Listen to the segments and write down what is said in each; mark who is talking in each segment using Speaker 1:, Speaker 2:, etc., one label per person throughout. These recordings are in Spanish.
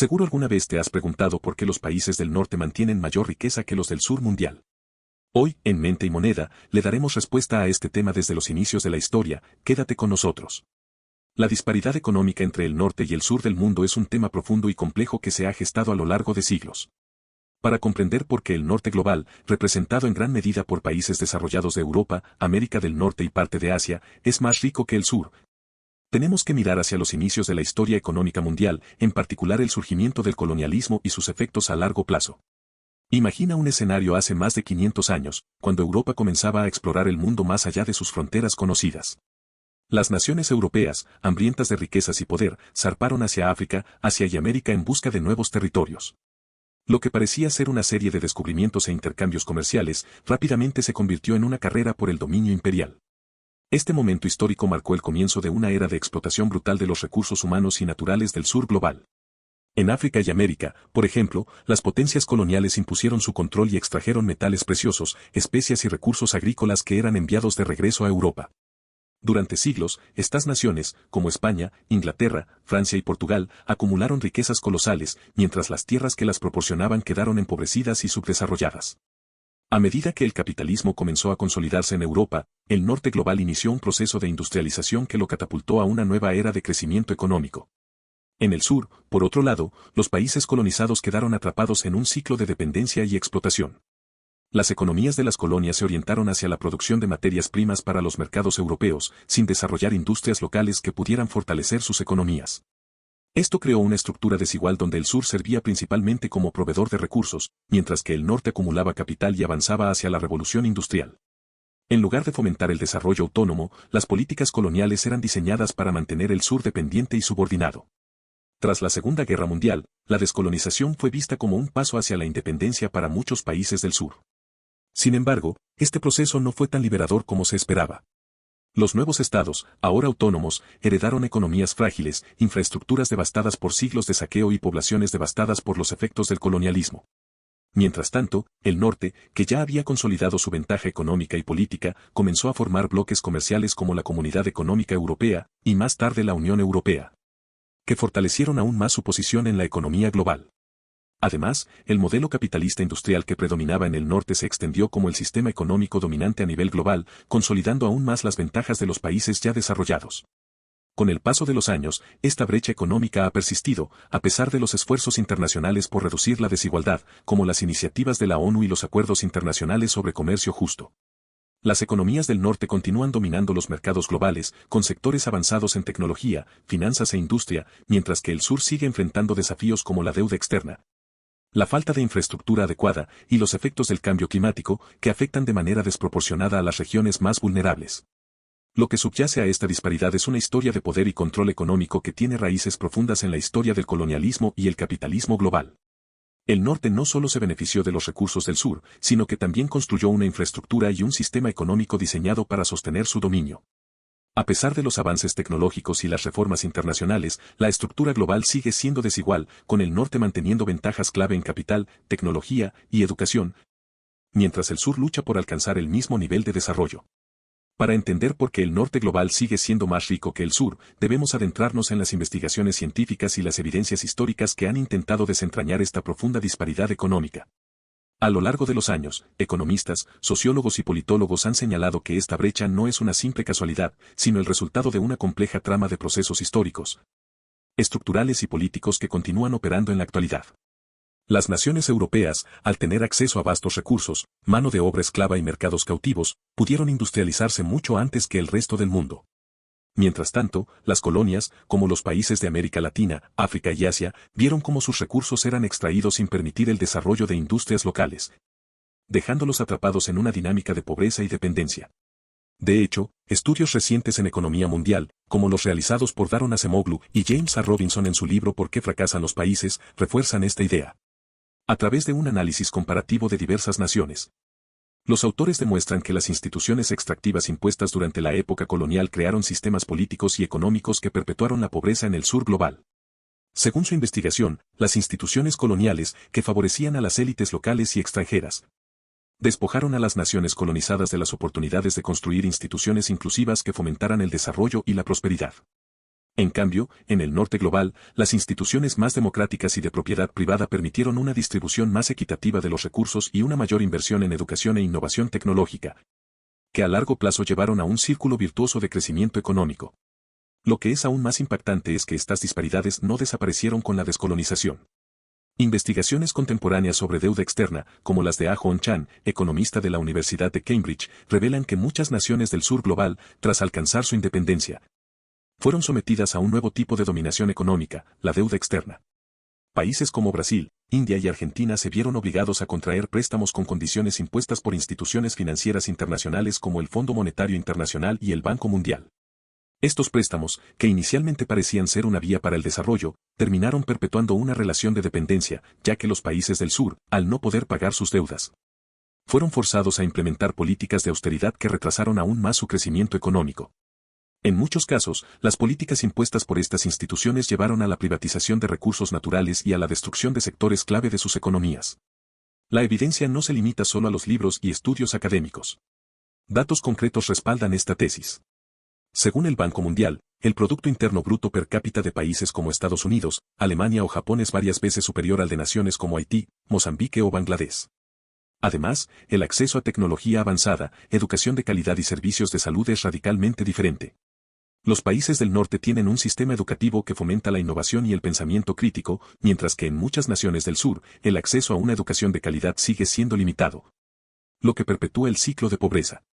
Speaker 1: Seguro alguna vez te has preguntado por qué los países del norte mantienen mayor riqueza que los del sur mundial. Hoy, en Mente y Moneda, le daremos respuesta a este tema desde los inicios de la historia. Quédate con nosotros. La disparidad económica entre el norte y el sur del mundo es un tema profundo y complejo que se ha gestado a lo largo de siglos. Para comprender por qué el norte global, representado en gran medida por países desarrollados de Europa, América del Norte y parte de Asia, es más rico que el sur, tenemos que mirar hacia los inicios de la historia económica mundial, en particular el surgimiento del colonialismo y sus efectos a largo plazo. Imagina un escenario hace más de 500 años, cuando Europa comenzaba a explorar el mundo más allá de sus fronteras conocidas. Las naciones europeas, hambrientas de riquezas y poder, zarparon hacia África, Asia y América en busca de nuevos territorios. Lo que parecía ser una serie de descubrimientos e intercambios comerciales, rápidamente se convirtió en una carrera por el dominio imperial. Este momento histórico marcó el comienzo de una era de explotación brutal de los recursos humanos y naturales del sur global. En África y América, por ejemplo, las potencias coloniales impusieron su control y extrajeron metales preciosos, especias y recursos agrícolas que eran enviados de regreso a Europa. Durante siglos, estas naciones, como España, Inglaterra, Francia y Portugal, acumularon riquezas colosales, mientras las tierras que las proporcionaban quedaron empobrecidas y subdesarrolladas. A medida que el capitalismo comenzó a consolidarse en Europa, el norte global inició un proceso de industrialización que lo catapultó a una nueva era de crecimiento económico. En el sur, por otro lado, los países colonizados quedaron atrapados en un ciclo de dependencia y explotación. Las economías de las colonias se orientaron hacia la producción de materias primas para los mercados europeos, sin desarrollar industrias locales que pudieran fortalecer sus economías. Esto creó una estructura desigual donde el sur servía principalmente como proveedor de recursos, mientras que el norte acumulaba capital y avanzaba hacia la revolución industrial. En lugar de fomentar el desarrollo autónomo, las políticas coloniales eran diseñadas para mantener el sur dependiente y subordinado. Tras la Segunda Guerra Mundial, la descolonización fue vista como un paso hacia la independencia para muchos países del sur. Sin embargo, este proceso no fue tan liberador como se esperaba. Los nuevos estados, ahora autónomos, heredaron economías frágiles, infraestructuras devastadas por siglos de saqueo y poblaciones devastadas por los efectos del colonialismo. Mientras tanto, el norte, que ya había consolidado su ventaja económica y política, comenzó a formar bloques comerciales como la Comunidad Económica Europea, y más tarde la Unión Europea, que fortalecieron aún más su posición en la economía global. Además, el modelo capitalista industrial que predominaba en el norte se extendió como el sistema económico dominante a nivel global, consolidando aún más las ventajas de los países ya desarrollados. Con el paso de los años, esta brecha económica ha persistido, a pesar de los esfuerzos internacionales por reducir la desigualdad, como las iniciativas de la ONU y los acuerdos internacionales sobre comercio justo. Las economías del norte continúan dominando los mercados globales, con sectores avanzados en tecnología, finanzas e industria, mientras que el sur sigue enfrentando desafíos como la deuda externa, la falta de infraestructura adecuada y los efectos del cambio climático que afectan de manera desproporcionada a las regiones más vulnerables. Lo que subyace a esta disparidad es una historia de poder y control económico que tiene raíces profundas en la historia del colonialismo y el capitalismo global. El norte no solo se benefició de los recursos del sur, sino que también construyó una infraestructura y un sistema económico diseñado para sostener su dominio. A pesar de los avances tecnológicos y las reformas internacionales, la estructura global sigue siendo desigual, con el norte manteniendo ventajas clave en capital, tecnología y educación, mientras el sur lucha por alcanzar el mismo nivel de desarrollo. Para entender por qué el norte global sigue siendo más rico que el sur, debemos adentrarnos en las investigaciones científicas y las evidencias históricas que han intentado desentrañar esta profunda disparidad económica. A lo largo de los años, economistas, sociólogos y politólogos han señalado que esta brecha no es una simple casualidad, sino el resultado de una compleja trama de procesos históricos, estructurales y políticos que continúan operando en la actualidad. Las naciones europeas, al tener acceso a vastos recursos, mano de obra esclava y mercados cautivos, pudieron industrializarse mucho antes que el resto del mundo. Mientras tanto, las colonias, como los países de América Latina, África y Asia, vieron cómo sus recursos eran extraídos sin permitir el desarrollo de industrias locales, dejándolos atrapados en una dinámica de pobreza y dependencia. De hecho, estudios recientes en economía mundial, como los realizados por Daron Acemoglu y James A. Robinson en su libro ¿Por qué fracasan los países?, refuerzan esta idea. A través de un análisis comparativo de diversas naciones, los autores demuestran que las instituciones extractivas impuestas durante la época colonial crearon sistemas políticos y económicos que perpetuaron la pobreza en el sur global. Según su investigación, las instituciones coloniales, que favorecían a las élites locales y extranjeras, despojaron a las naciones colonizadas de las oportunidades de construir instituciones inclusivas que fomentaran el desarrollo y la prosperidad. En cambio, en el norte global, las instituciones más democráticas y de propiedad privada permitieron una distribución más equitativa de los recursos y una mayor inversión en educación e innovación tecnológica, que a largo plazo llevaron a un círculo virtuoso de crecimiento económico. Lo que es aún más impactante es que estas disparidades no desaparecieron con la descolonización. Investigaciones contemporáneas sobre deuda externa, como las de Ah-Hoon Chan, economista de la Universidad de Cambridge, revelan que muchas naciones del sur global, tras alcanzar su independencia, fueron sometidas a un nuevo tipo de dominación económica, la deuda externa. Países como Brasil, India y Argentina se vieron obligados a contraer préstamos con condiciones impuestas por instituciones financieras internacionales como el Fondo Monetario Internacional y el Banco Mundial. Estos préstamos, que inicialmente parecían ser una vía para el desarrollo, terminaron perpetuando una relación de dependencia, ya que los países del sur, al no poder pagar sus deudas, fueron forzados a implementar políticas de austeridad que retrasaron aún más su crecimiento económico. En muchos casos, las políticas impuestas por estas instituciones llevaron a la privatización de recursos naturales y a la destrucción de sectores clave de sus economías. La evidencia no se limita solo a los libros y estudios académicos. Datos concretos respaldan esta tesis. Según el Banco Mundial, el Producto Interno Bruto per cápita de países como Estados Unidos, Alemania o Japón es varias veces superior al de naciones como Haití, Mozambique o Bangladesh. Además, el acceso a tecnología avanzada, educación de calidad y servicios de salud es radicalmente diferente. Los países del norte tienen un sistema educativo que fomenta la innovación y el pensamiento crítico, mientras que en muchas naciones del sur, el acceso a una educación de calidad sigue siendo limitado, lo que perpetúa el ciclo de pobreza.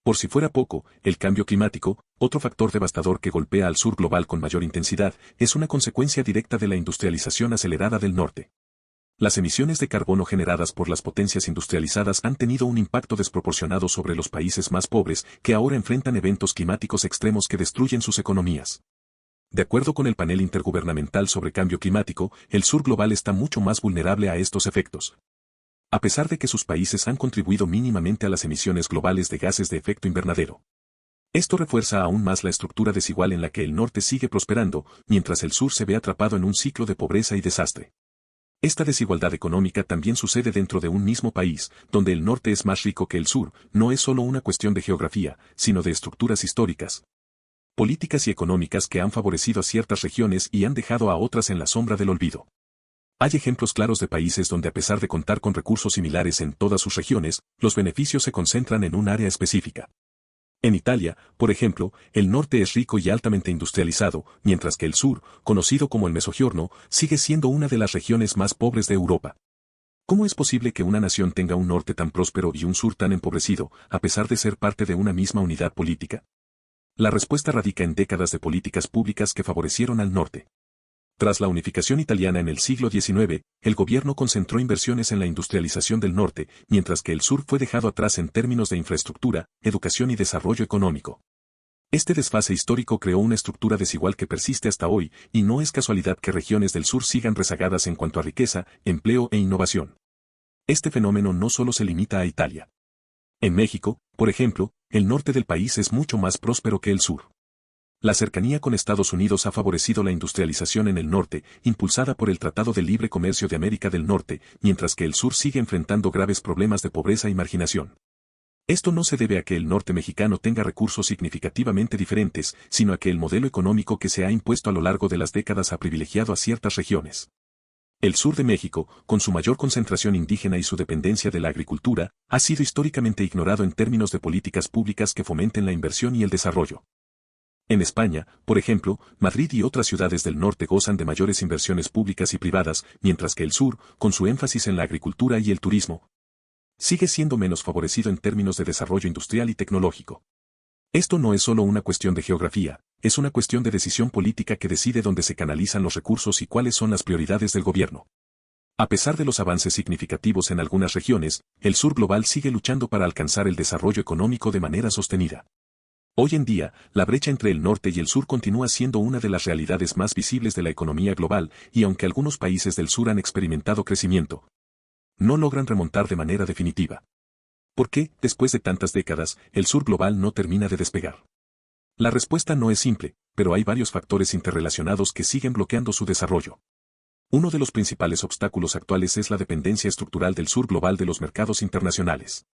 Speaker 1: Por si fuera poco, el cambio climático, otro factor devastador que golpea al sur global con mayor intensidad, es una consecuencia directa de la industrialización acelerada del norte. Las emisiones de carbono generadas por las potencias industrializadas han tenido un impacto desproporcionado sobre los países más pobres, que ahora enfrentan eventos climáticos extremos que destruyen sus economías. De acuerdo con el Panel Intergubernamental sobre Cambio Climático, el sur global está mucho más vulnerable a estos efectos. A pesar de que sus países han contribuido mínimamente a las emisiones globales de gases de efecto invernadero. Esto refuerza aún más la estructura desigual en la que el norte sigue prosperando, mientras el sur se ve atrapado en un ciclo de pobreza y desastre. Esta desigualdad económica también sucede dentro de un mismo país, donde el norte es más rico que el sur, no es solo una cuestión de geografía, sino de estructuras históricas, políticas y económicas que han favorecido a ciertas regiones y han dejado a otras en la sombra del olvido. Hay ejemplos claros de países donde a pesar de contar con recursos similares en todas sus regiones, los beneficios se concentran en un área específica. En Italia, por ejemplo, el norte es rico y altamente industrializado, mientras que el sur, conocido como el Mesogiorno, sigue siendo una de las regiones más pobres de Europa. ¿Cómo es posible que una nación tenga un norte tan próspero y un sur tan empobrecido, a pesar de ser parte de una misma unidad política? La respuesta radica en décadas de políticas públicas que favorecieron al norte. Tras la unificación italiana en el siglo XIX, el gobierno concentró inversiones en la industrialización del norte, mientras que el sur fue dejado atrás en términos de infraestructura, educación y desarrollo económico. Este desfase histórico creó una estructura desigual que persiste hasta hoy, y no es casualidad que regiones del sur sigan rezagadas en cuanto a riqueza, empleo e innovación. Este fenómeno no solo se limita a Italia. En México, por ejemplo, el norte del país es mucho más próspero que el sur. La cercanía con Estados Unidos ha favorecido la industrialización en el norte, impulsada por el Tratado de Libre Comercio de América del Norte, mientras que el sur sigue enfrentando graves problemas de pobreza y marginación. Esto no se debe a que el norte mexicano tenga recursos significativamente diferentes, sino a que el modelo económico que se ha impuesto a lo largo de las décadas ha privilegiado a ciertas regiones. El sur de México, con su mayor concentración indígena y su dependencia de la agricultura, ha sido históricamente ignorado en términos de políticas públicas que fomenten la inversión y el desarrollo. En España, por ejemplo, Madrid y otras ciudades del norte gozan de mayores inversiones públicas y privadas, mientras que el sur, con su énfasis en la agricultura y el turismo, sigue siendo menos favorecido en términos de desarrollo industrial y tecnológico. Esto no es solo una cuestión de geografía, es una cuestión de decisión política que decide dónde se canalizan los recursos y cuáles son las prioridades del gobierno. A pesar de los avances significativos en algunas regiones, el sur global sigue luchando para alcanzar el desarrollo económico de manera sostenida. Hoy en día, la brecha entre el norte y el sur continúa siendo una de las realidades más visibles de la economía global, y aunque algunos países del sur han experimentado crecimiento, no logran remontar de manera definitiva. ¿Por qué, después de tantas décadas, el sur global no termina de despegar? La respuesta no es simple, pero hay varios factores interrelacionados que siguen bloqueando su desarrollo. Uno de los principales obstáculos actuales es la dependencia estructural del sur global de los mercados internacionales.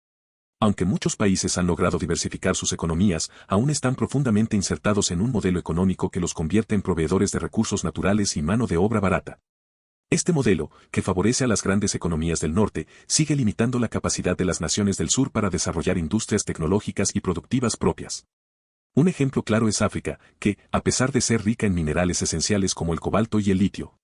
Speaker 1: Aunque muchos países han logrado diversificar sus economías, aún están profundamente insertados en un modelo económico que los convierte en proveedores de recursos naturales y mano de obra barata. Este modelo, que favorece a las grandes economías del norte, sigue limitando la capacidad de las naciones del sur para desarrollar industrias tecnológicas y productivas propias. Un ejemplo claro es África, que, a pesar de ser rica en minerales esenciales como el cobalto y el litio,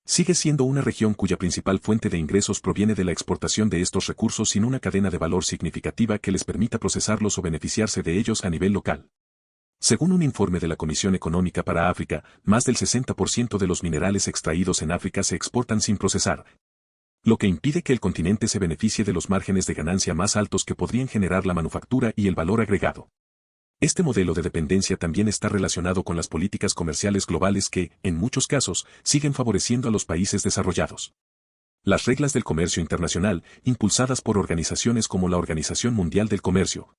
Speaker 1: sigue siendo una región cuya principal fuente de ingresos proviene de la exportación de estos recursos sin una cadena de valor significativa que les permita procesarlos o beneficiarse de ellos a nivel local. Según un informe de la Comisión Económica para África, más del 60% de los minerales extraídos en África se exportan sin procesar, lo que impide que el continente se beneficie de los márgenes de ganancia más altos que podrían generar la manufactura y el valor agregado. Este modelo de dependencia también está relacionado con las políticas comerciales globales que, en muchos casos, siguen favoreciendo a los países desarrollados. Las reglas del comercio internacional, impulsadas por organizaciones como la Organización Mundial del Comercio,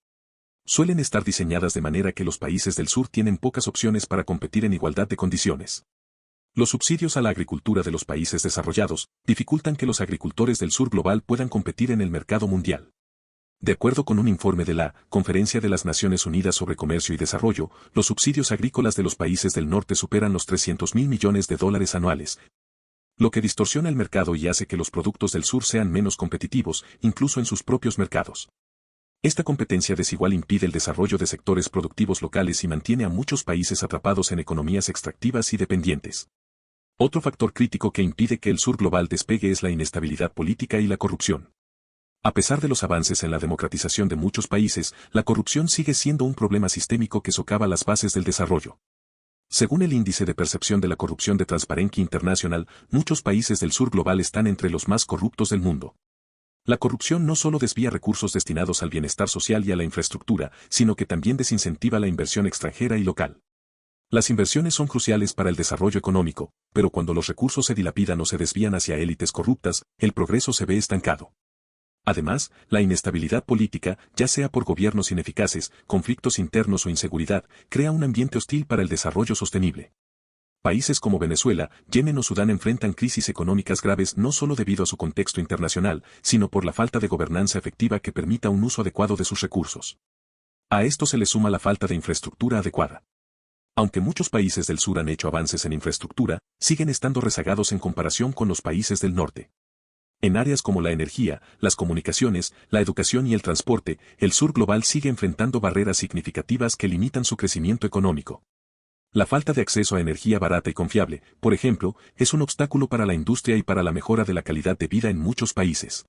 Speaker 1: suelen estar diseñadas de manera que los países del sur tienen pocas opciones para competir en igualdad de condiciones. Los subsidios a la agricultura de los países desarrollados dificultan que los agricultores del sur global puedan competir en el mercado mundial. De acuerdo con un informe de la Conferencia de las Naciones Unidas sobre Comercio y Desarrollo, los subsidios agrícolas de los países del norte superan los $300.000 millones anuales, lo que distorsiona el mercado y hace que los productos del sur sean menos competitivos, incluso en sus propios mercados. Esta competencia desigual impide el desarrollo de sectores productivos locales y mantiene a muchos países atrapados en economías extractivas y dependientes. Otro factor crítico que impide que el sur global despegue es la inestabilidad política y la corrupción. A pesar de los avances en la democratización de muchos países, la corrupción sigue siendo un problema sistémico que socava las bases del desarrollo. Según el índice de percepción de la corrupción de Transparency International, muchos países del sur global están entre los más corruptos del mundo. La corrupción no solo desvía recursos destinados al bienestar social y a la infraestructura, sino que también desincentiva la inversión extranjera y local. Las inversiones son cruciales para el desarrollo económico, pero cuando los recursos se dilapidan o se desvían hacia élites corruptas, el progreso se ve estancado. Además, la inestabilidad política, ya sea por gobiernos ineficaces, conflictos internos o inseguridad, crea un ambiente hostil para el desarrollo sostenible. Países como Venezuela, Yemen o Sudán enfrentan crisis económicas graves no solo debido a su contexto internacional, sino por la falta de gobernanza efectiva que permita un uso adecuado de sus recursos. A esto se le suma la falta de infraestructura adecuada. Aunque muchos países del sur han hecho avances en infraestructura, siguen estando rezagados en comparación con los países del norte. En áreas como la energía, las comunicaciones, la educación y el transporte, el sur global sigue enfrentando barreras significativas que limitan su crecimiento económico. La falta de acceso a energía barata y confiable, por ejemplo, es un obstáculo para la industria y para la mejora de la calidad de vida en muchos países.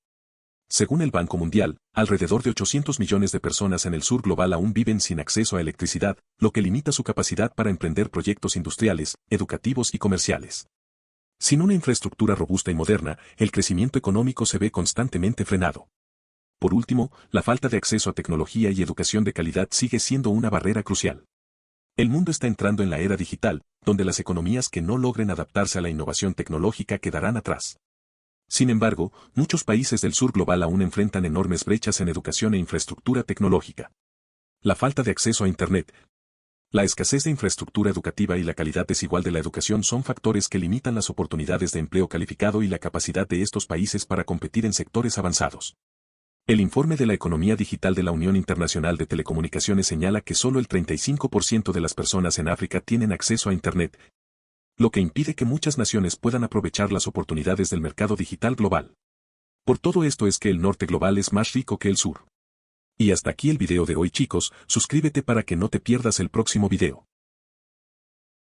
Speaker 1: Según el Banco Mundial, alrededor de 800 millones de personas en el sur global aún viven sin acceso a electricidad, lo que limita su capacidad para emprender proyectos industriales, educativos y comerciales. Sin una infraestructura robusta y moderna, el crecimiento económico se ve constantemente frenado. Por último, la falta de acceso a tecnología y educación de calidad sigue siendo una barrera crucial. El mundo está entrando en la era digital, donde las economías que no logren adaptarse a la innovación tecnológica quedarán atrás. Sin embargo, muchos países del sur global aún enfrentan enormes brechas en educación e infraestructura tecnológica. La falta de acceso a Internet, la escasez de infraestructura educativa y la calidad desigual de la educación son factores que limitan las oportunidades de empleo calificado y la capacidad de estos países para competir en sectores avanzados. El informe de la economía digital de la Unión Internacional de Telecomunicaciones señala que solo el 35% de las personas en África tienen acceso a Internet, lo que impide que muchas naciones puedan aprovechar las oportunidades del mercado digital global. Por todo esto es que el norte global es más rico que el sur. Y hasta aquí el video de hoy, chicos, suscríbete para que no te pierdas el próximo video.